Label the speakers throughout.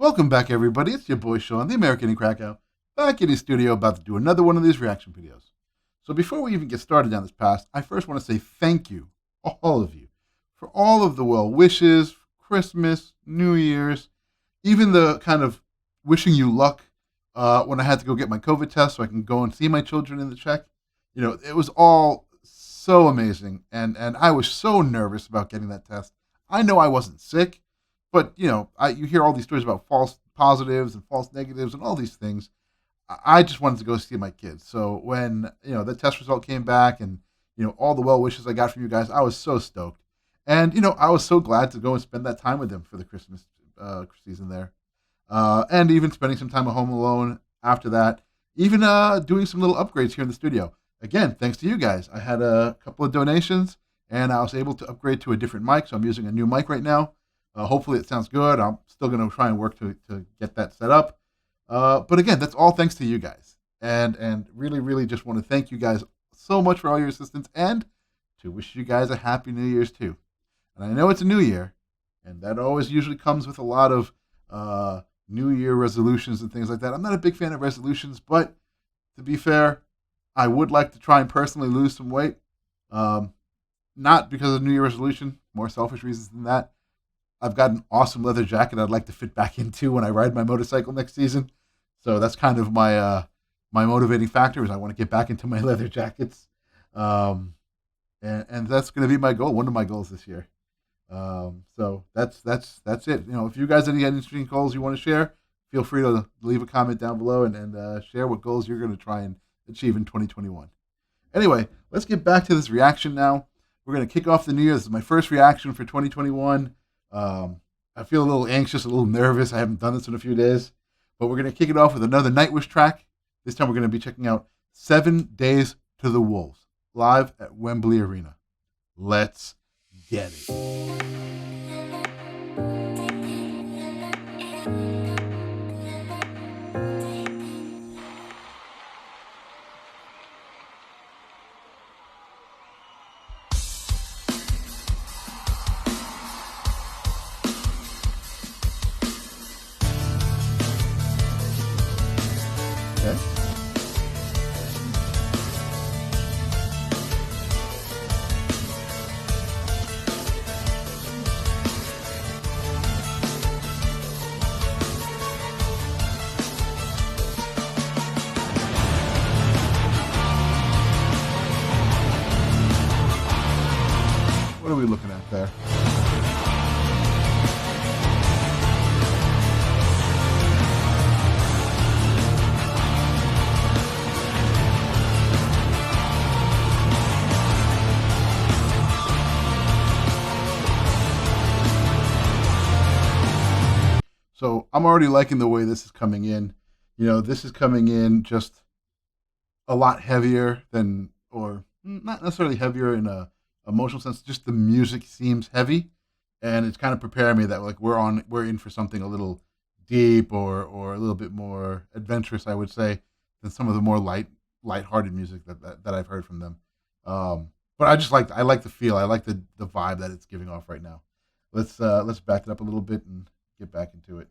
Speaker 1: Welcome back, everybody. It's your boy Sean, the American in Krakow, back in the studio about to do another one of these reaction videos. So before we even get started down this path, I first want to say thank you, all of you, for all of the well wishes, Christmas, New Year's, even the kind of wishing you luck when I had to go get my COVID test so I can go and see my children in the check. You know, it was all so amazing, and I was so nervous about getting that test. I know I wasn't sick, but you hear all these stories about false positives and false negatives and all these things. I just wanted to go see my kids. So when the test result came back and all the well wishes I got from you guys, I was so stoked, and I was so glad to go and spend that time with them for the Christmas season there, and even spending some time at home alone after that. Even doing some little upgrades here in the studio. Again, thanks to you guys. I had a couple of donations, and I was able to upgrade to a different mic. So I'm using a new mic right now. Hopefully it sounds good. I'm still going to try and work to get that set up. But again, that's all thanks to you guys. And really, really just want to thank you guys so much for all your assistance and to wish you guys a happy New Year's too. And I know it's a new year, and that always usually comes with a lot of New Year resolutions and things like that. I'm not a big fan of resolutions, but to be fair, I would like to try and personally lose some weight. Not because of New Year resolution, more selfish reasons than that. I've got an awesome leather jacket I'd like to fit back into when I ride my motorcycle next season. So that's kind of my my motivating factor is I want to get back into my leather jackets. And that's going to be my goal, one of my goals this year. So that's it. If you guys have any interesting goals you want to share, feel free to leave a comment down below and share what goals you're going to try and achieve in 2021. Anyway, let's get back to this reaction now. We're going to kick off the new year. This is my first reaction for 2021. I feel a little anxious, a little nervous. I haven't done this in a few days, but we're going to kick it off with another Nightwish track. This time we're going to be checking out 7 Days to the Wolves live at Wembley Arena. Let's get it. Okay. What are we looking at there? So I'm already liking the way this is coming in. This is coming in just a lot heavier than, or not necessarily heavier in a emotional sense. Just the music seems heavy, and it's kind of preparing me that like we're in for something a little deep or a little bit more adventurous, I would say, than some of the more lighthearted music that I've heard from them. But I like the feel. I like the vibe that it's giving off right now. Let's back it up a little bit and get back into it.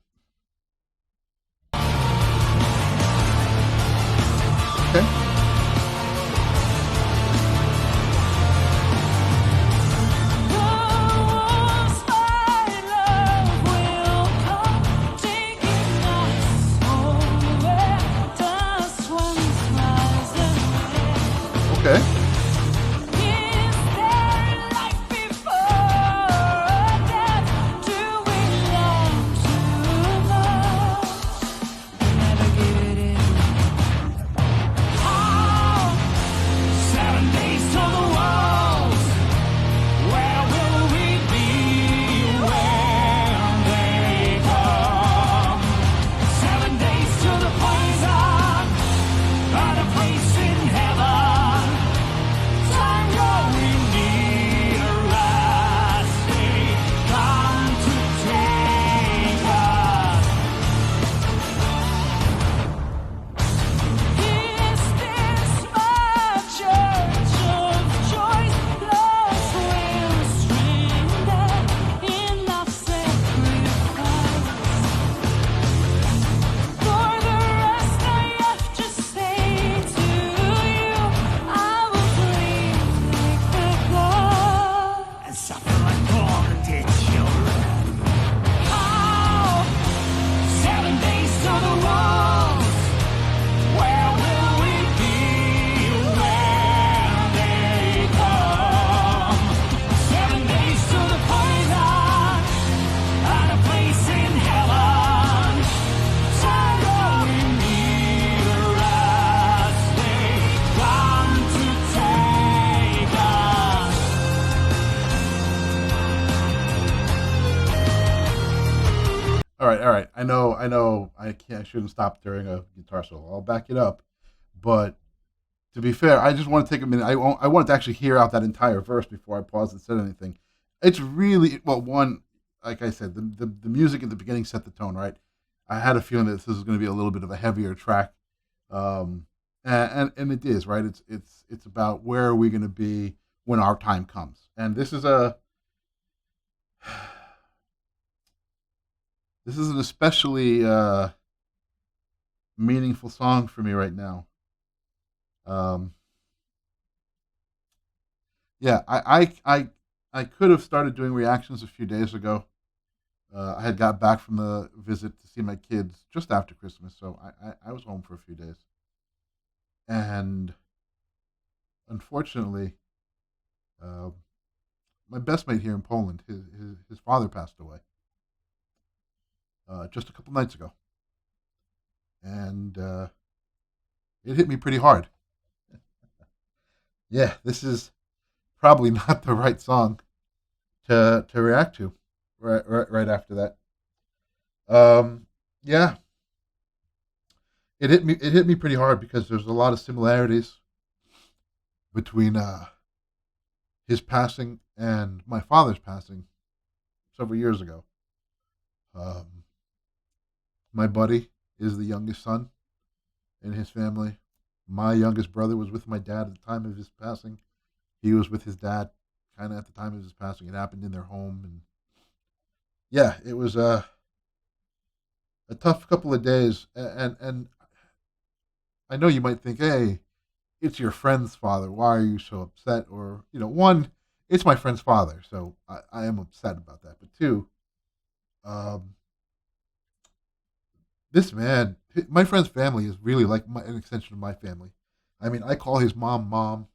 Speaker 1: Okay. Okay. all right. I know. I can't. I shouldn't stop during a guitar solo. I'll back it up. But to be fair, I just want to take a minute. I wanted to actually hear out that entire verse before I paused and said anything. It's really well. One, like I said, the music at the beginning set the tone, right? I had a feeling that this is going to be a little bit of a heavier track, and it is, right? It's about where are we going to be when our time comes, and this is an especially meaningful song for me right now. Um, yeah, I could have started doing reactions a few days ago. I had got back from the visit to see my kids just after Christmas, so I was home for a few days. And unfortunately, uh, my best mate here in Poland, his father passed away just a couple nights ago. And it hit me pretty hard. Yeah, this is probably not the right song to react to right after that. Um, yeah, it hit me pretty hard because there's a lot of similarities between his passing and my father's passing several years ago. Um, my buddy is the youngest son in his family. My youngest brother was with my dad at the time of his passing. He was with his dad kind of at the time of his passing. It happened in their home, and yeah, it was a tough couple of days. And I know you might think, hey, it's your friend's father. Why are you so upset? Or one, it's my friend's father, so I am upset about that. But two, um, this man, my friend's family is really like an extension of my family. I mean, I call his mom mom.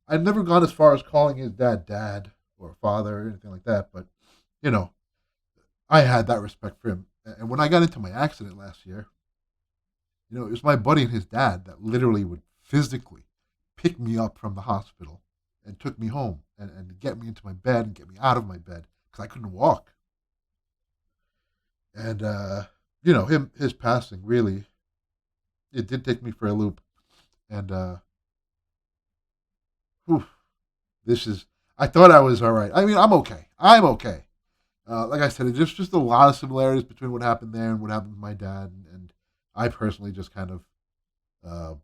Speaker 1: I've never gone as far as calling his dad dad or father or anything like that, but you know, I had that respect for him. And when I got into my accident last year, it was my buddy and his dad that literally would physically pick me up from the hospital and took me home and get me into my bed and get me out of my bed because I couldn't walk. And his passing really, it did take me for a loop. And whew, this is. I thought I was all right. I mean, I'm okay. I'm okay. Like I said, it's just a lot of similarities between what happened there and what happened with my dad, and I personally just kind of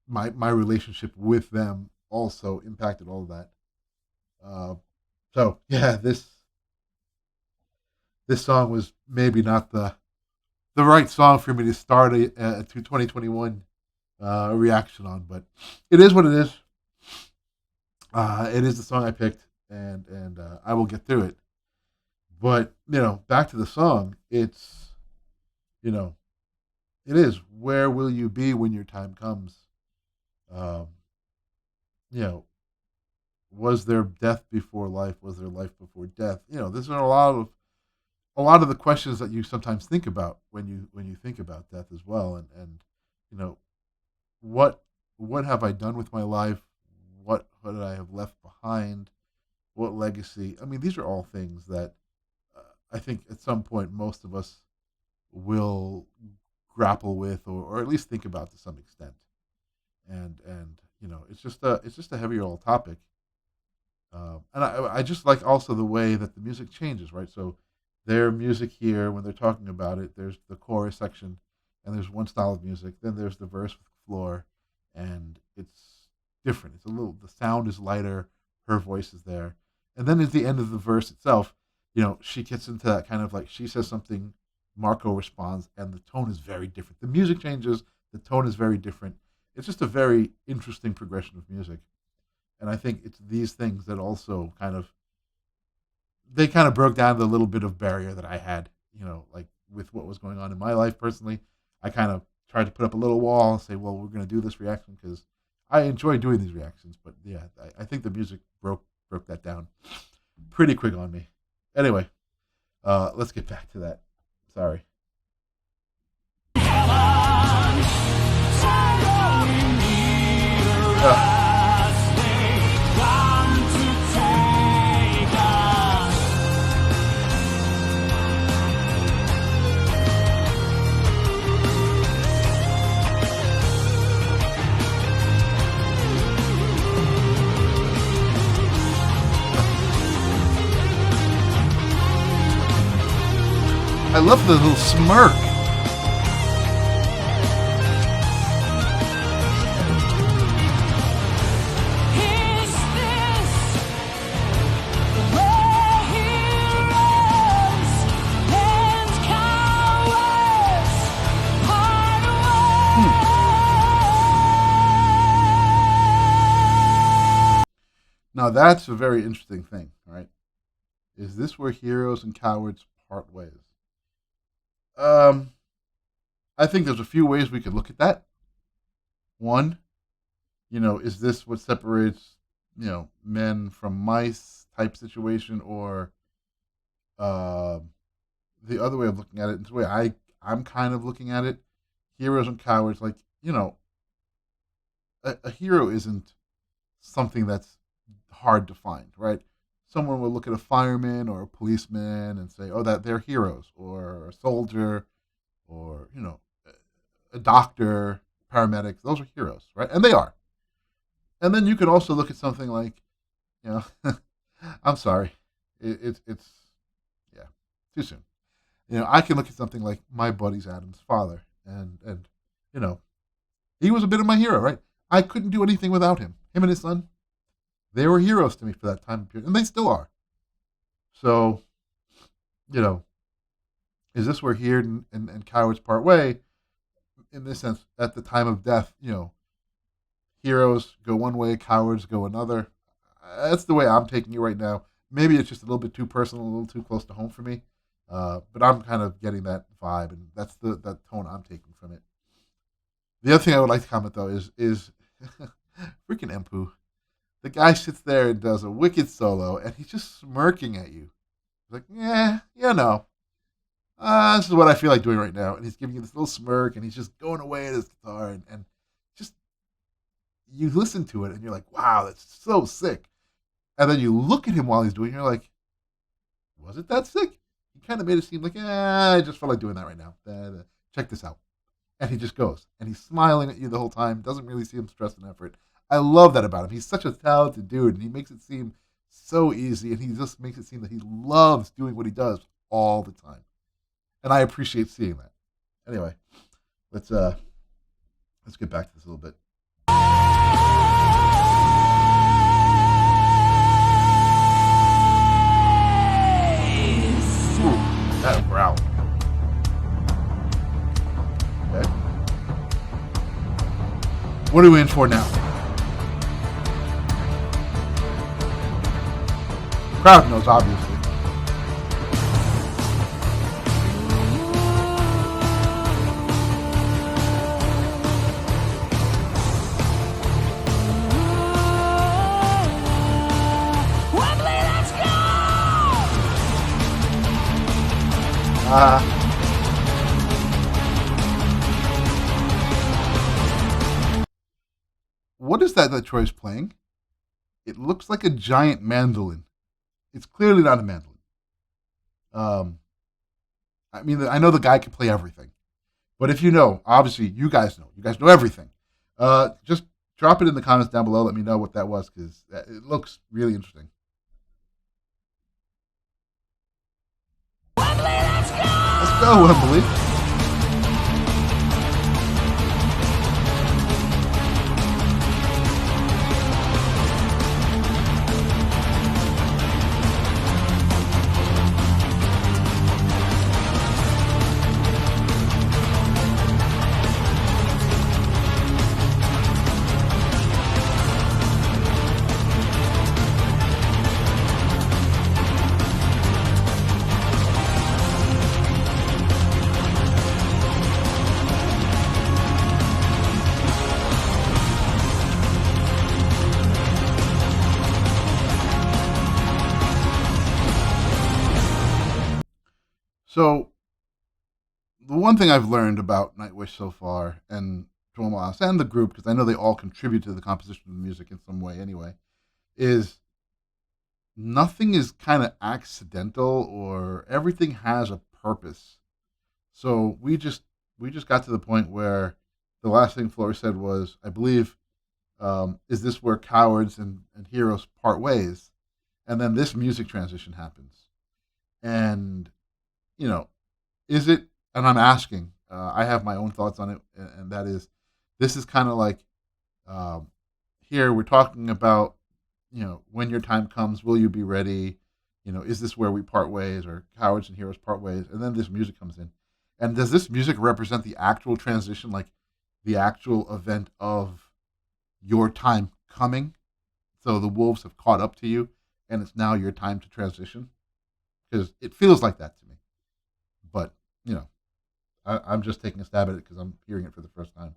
Speaker 1: my relationship with them also impacted all of that. Uh, so yeah, this song was maybe not the right song for me to start a 2021 reaction on, but it is what it is. It is the song I picked, and I will get through it. But back to the song. It's you know, it is where will you be when your time comes? Um, you know, was there death before life? Was there life before death? These are a lot of the questions that you sometimes think about when you think about death as well. And you know, what what have I done with my life? What did I have left behind? What legacy? I mean, these are all things that I think at some point most of us will grapple with, or at least think about to some extent. And it's just a heavier old topic. And I just like also the way that the music changes, right? So their music here, when they're talking about it, there's the chorus section, and there's one style of music. Then there's the verse with floor, and it's different. The sound is lighter, her voice is there. And then at the end of the verse itself, she gets into that kind of like, she says something, Marco responds, and the tone is very different. The music changes, the tone is very different. It's just a very interesting progression of music. And I think it's these things that also kind of broke down the little bit of barrier that I had, like with what was going on in my life personally. I kind of tried to put up a little wall and say, well, we're going to do this reaction because I enjoy doing these reactions. But yeah, I think the music broke that down pretty quick on me. Anyway, let's get back to that. Sorry. love the little smirk. Now that's a very interesting thing, right? Is this where heroes and cowards part ways? Um, I think there's a few ways we could look at that. One, is this what separates, men from mice type situation, or uh, the other way of looking at it, the way I'm kind of looking at it, heroes and cowards, like, a hero isn't something that's hard to find, right? Someone will look at a fireman or a policeman and say, "Oh, that they're heroes," or a soldier, or a doctor, paramedics. Those are heroes, right? And they are. And then you could also look at something like, you know, I'm sorry, it's yeah, too soon. I can look at something like my buddy's Adam's father, and you know, he was a bit of my hero, right? I couldn't do anything without him. Him and his son, they were heroes to me for that time period, and they still are. So, you know, is this where here and cowards part way? In this sense, at the time of death, heroes go one way, cowards go another. That's the way I'm taking it right now. Maybe it's just a little bit too personal, a little too close to home for me. But I'm kind of getting that vibe, and that's that tone I'm taking from it. The other thing I would like to comment though is freaking Empu. The guy sits there and does a wicked solo, and he's just smirking at you. He's like, yeah, no. This is what I feel like doing right now. And he's giving you this little smirk, and he's just going away at his guitar, and just, you listen to it, and you're like, wow, that's so sick. And then you look at him while he's doing it, and you're like, was it that sick? He kind of made it seem like, I just felt like doing that right now. Check this out. And he just goes, and he's smiling at you the whole time, doesn't really seem stressed and effort. I love that about him. He's such a talented dude, and he makes it seem so easy, and he just makes it seem that he loves doing what he does all the time. And I appreciate seeing that. Anyway, let's get back to this a little bit. Ooh, that growl. Okay. What are we in for now? The crowd knows, obviously.
Speaker 2: Wembley, let's go!
Speaker 1: What is that Troy's playing? It looks like a giant mandolin. It's clearly not a mandolin. I mean, I know the guy can play everything, but if you know, obviously you guys know everything. Just drop it in the comments down below. Let me know what that was, because it looks really interesting.
Speaker 2: Wembley, let's go!
Speaker 1: Let's go, Wembley. So, the one thing I've learned about Nightwish so far, and Dromas and the group, because I know they all contribute to the composition of the music in some way anyway, is nothing is kind of accidental, or everything has a purpose. So we just got to the point where the last thing Flory said was, I believe, is this where cowards and heroes part ways? And then this music transition happens. And, you know, is it? And I'm asking. I have my own thoughts on it, and that is, this is kind of like, here we're talking about, when your time comes, will you be ready? Is this where we part ways, or cowards and heroes part ways? And then this music comes in, and does this music represent the actual transition, like the actual event of your time coming? So the wolves have caught up to you, and it's now your time to transition, because it feels like that to me. But I'm just taking a stab at it because I'm hearing it for the first time.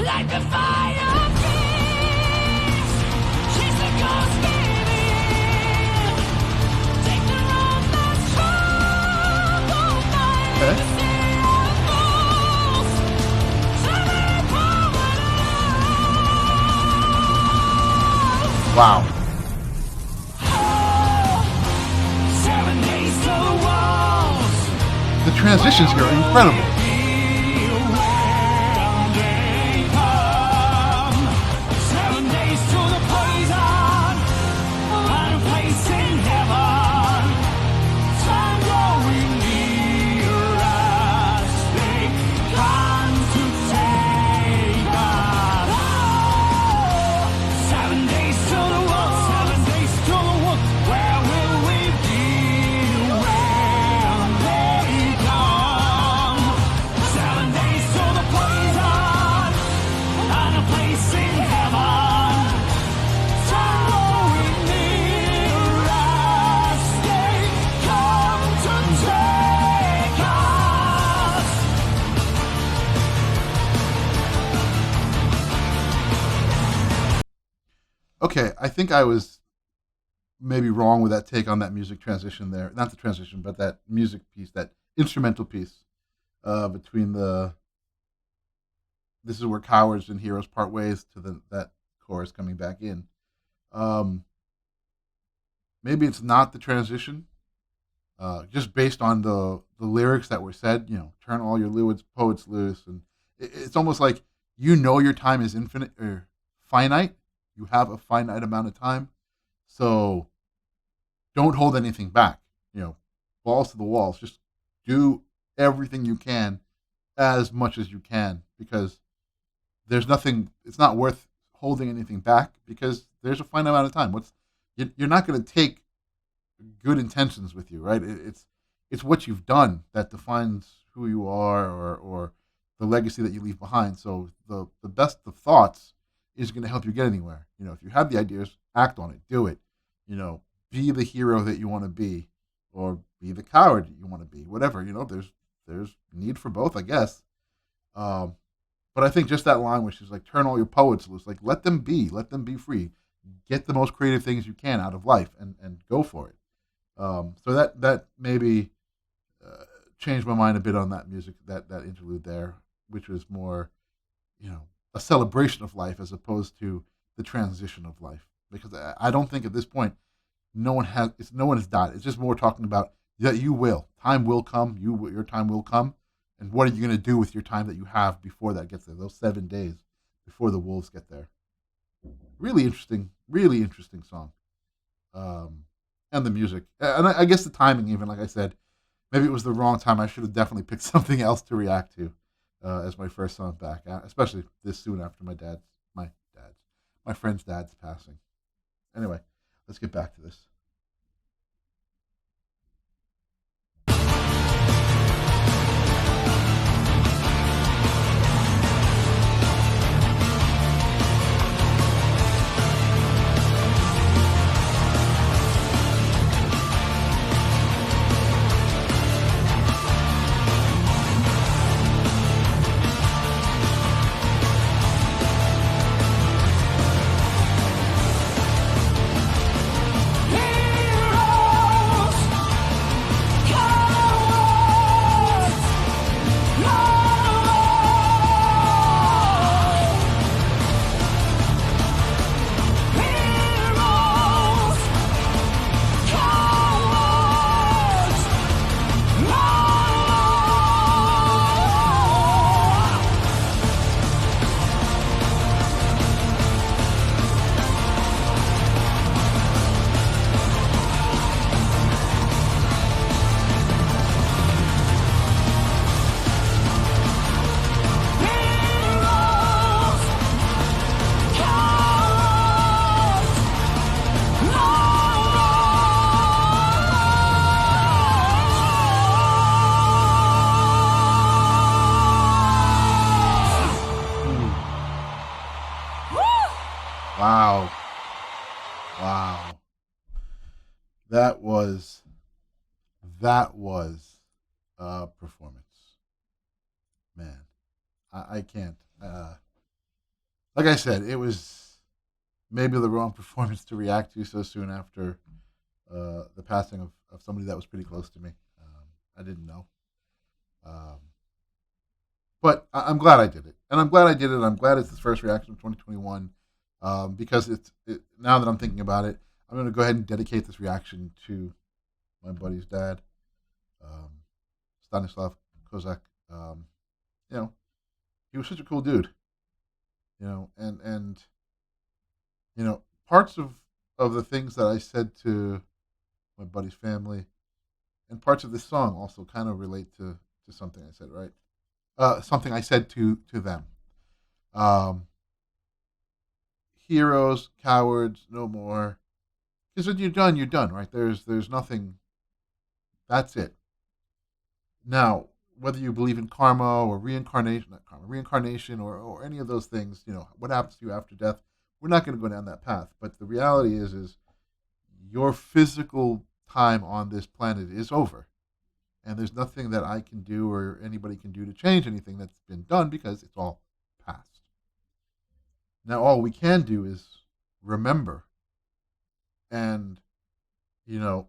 Speaker 2: Like the fire fish, she's the ghost baby. Take the road that's troubled by the sea of fools.
Speaker 1: Wow.
Speaker 2: 7 days to the walls.
Speaker 1: The transitions here are incredible. Okay, I think I was maybe wrong with that take on that music transition there. Not the transition, but that music piece, that instrumental piece between the "This is where cowards and heroes part ways" to that chorus coming back in. Maybe it's not the transition, just based on the lyrics that were said. Turn all your poets loose, and it's almost like your time is infinite or finite. You have a finite amount of time, so don't hold anything back. Balls to the walls. Just do everything you can, as much as you can, because there's nothing. It's not worth holding anything back because there's a finite amount of time. You're not going to take good intentions with you, right? It's what you've done that defines who you are, or the legacy that you leave behind. So the best of thoughts is going to help you get anywhere. If you have the ideas, act on it, do it. Be the hero that you want to be, or be the coward that you want to be. Whatever. There's need for both, I guess. But I think just that line, which is like, turn all your poets loose, like let them be free, get the most creative things you can out of life, and go for it. So that maybe changed my mind a bit on that music, that interlude there, which was more, a celebration of life as opposed to the transition of life. Because I don't think at this point no one has died. It's just more talking about that time will come, your time will come, and what are you going to do with your time that you have before that gets there? Those 7 days before the wolves get there. Really interesting song, and the music, and I guess the timing. Even like I said, maybe it was the wrong time. I should have definitely picked something else to react to. As my first song back, especially this soon after my friend's dad's passing. Anyway, let's get back to this.
Speaker 2: Here
Speaker 1: Wow. That was that was a performance. Man, I can't. Like I said, it was maybe the wrong performance to react to so soon after the passing of somebody that was pretty close to me. I didn't know. Um, but I'm glad I did it. And I'm glad I did it. I'm glad it's his first reaction of 2021 because now that I'm thinking about it, I'm going to go ahead and dedicate this reaction to my buddy's dad, um, Stanislav Kozak. Um, you know, he was such a cool dude. And parts of the things that I said to my buddy's family and parts of this song also kind of relate to something I said, right? Something I said to them. Um, Heroes, cowards, no more. Because when you're done, right? There's nothing. That's it. Now, whether you believe in karma or reincarnation, not karma, reincarnation or any of those things, what happens to you after death, we're not going to go down that path. But the reality is your physical time on this planet is over. And there's nothing that I can do or anybody can do to change anything that's been done because it's all past. Now, all we can do is remember. And, you know,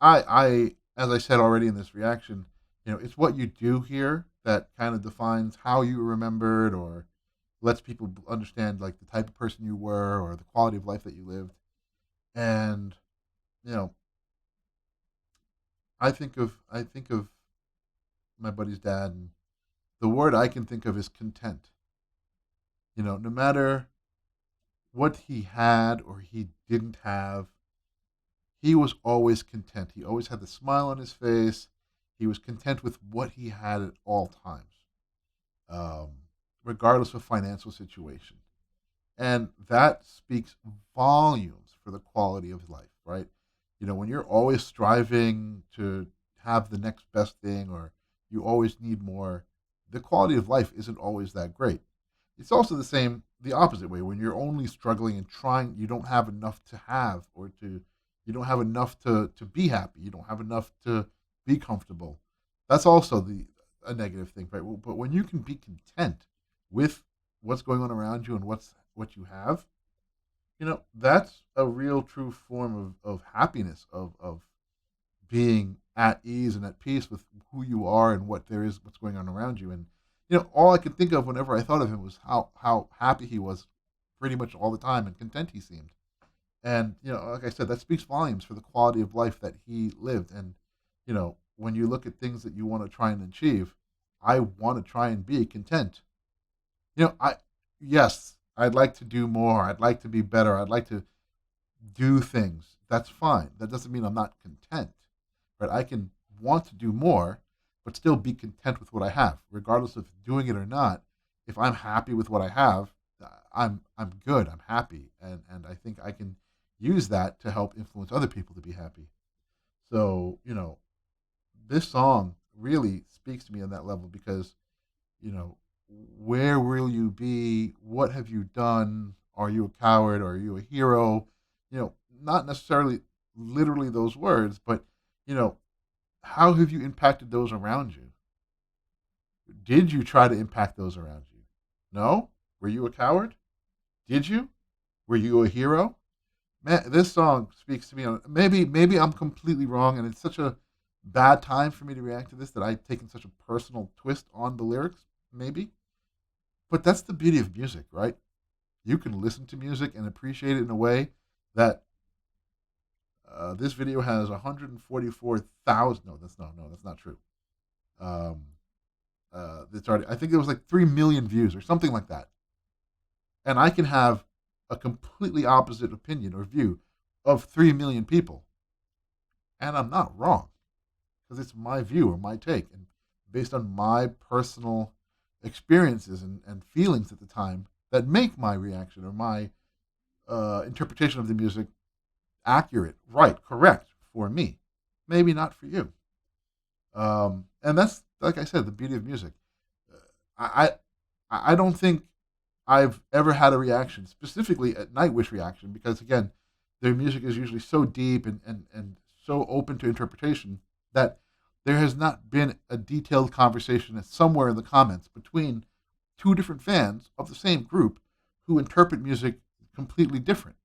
Speaker 1: as I said already in this reaction, it's what you do here that kind of defines how you remembered or lets people understand like the type of person you were or the quality of life that you lived. And, you know, I think of my buddy's dad, and the word I can think of is content. No matter what he had or he didn't have, he was always content. He always had the smile on his face. He was content with what he had at all times, um, regardless of financial situation. And that speaks volumes for the quality of life, right? When you're always striving to have the next best thing or you always need more, the quality of life isn't always that great. It's also the opposite way. When you're only struggling and trying, you don't have enough to have you don't have enough to be happy. You don't have enough to be comfortable. That's also a negative thing, right? But when you can be content with what's going on around you and what you have, that's a real true form of happiness, of being at ease and at peace with who you are and what's going on around you. And all I could think of whenever I thought of him was how happy he was pretty much all the time and content he seemed. And like I said, that speaks volumes for the quality of life that he lived. And when you look at things that you want to try and achieve, I want to try and be content. I yes, I'd like to do more. I'd like to be better. I'd like to do things. That's fine. That doesn't mean I'm not content. Right? I can want to do more, but still be content with what I have, regardless of doing it or not. If I'm happy with what I have, I'm good. I'm happy, and I think I can use that to help influence other people to be happy. So this song really speaks to me on that level because you know where will you be? What have you done? Are you a coward? Are you a hero? Not necessarily literally those words, but you know, how have you impacted those around you? Did you try to impact those around you? No? Were you a coward? Did you? Were you a hero? Man, this song speaks to me. Maybe I'm completely wrong, and it's such a bad time for me to react to this that I've taken such a personal twist on the lyrics. Maybe, but that's the beauty of music, right? You can listen to music and appreciate it in a way that this video has 144,000. No, that's not true. Um, it's already. I think it was like 3 million views or something like that. And I can have a completely opposite opinion or view of 3 million people, and I'm not wrong because it's my view or my take, and based on my personal experiences and feelings at the time that make my reaction or my interpretation of the music accurate, right, correct for me. Maybe not for you. And that's, like I said, the beauty of music. I I don't think I've ever had a reaction, specifically a Nightwish reaction, because again, their music is usually so deep and so open to interpretation that there has not been a detailed conversation somewhere in the comments between two different fans of the same group who interpret music completely different,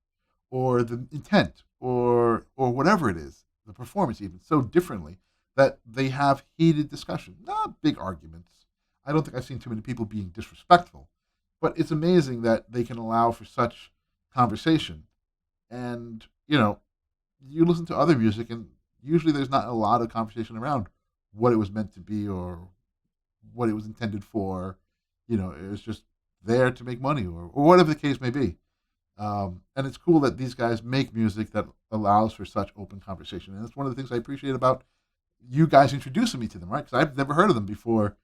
Speaker 1: or the intent, or whatever it is, the performance even so differently that they have heated discussion, not big arguments. I don't think I've seen too many people being disrespectful, but it's amazing that they can allow for such conversation. And you listen to other music, and usually there's not a lot of conversation around what it was meant to be or what it was intended for. It was just there to make money, or whatever the case may be. And it's cool that these guys make music that allows for such open conversation. And that's one of the things I appreciate about you guys introducing me to them, right? Because I've never heard of them before.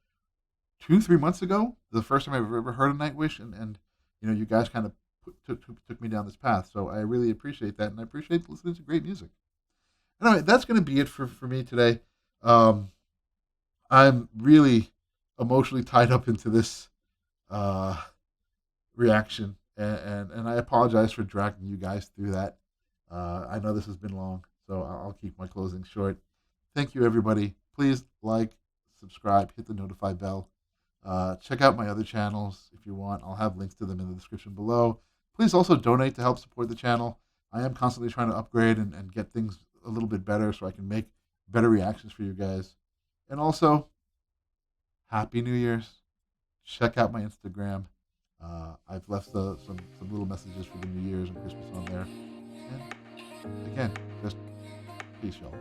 Speaker 1: 2, 3 months ago, the first time I've ever heard of Nightwish, and you guys kind of took me down this path. So I really appreciate that, and I appreciate listening to great music. Anyway, that's going to be it for me today. Um, I'm really emotionally tied up into this uh, reaction, and I apologize for dragging you guys through that. I know this has been long, so I'll keep my closing short. Thank you, everybody. Please like, subscribe, hit the notify bell. Check out my other channels if you want. I'll have links to them in the description below. Please also donate to help support the channel. I am constantly trying to upgrade and get things a little bit better so I can make better reactions for you guys. And also, Happy New Year's. Check out my Instagram. I've left some little messages for the New Year's and Christmas on there. And again, just peace, y'all.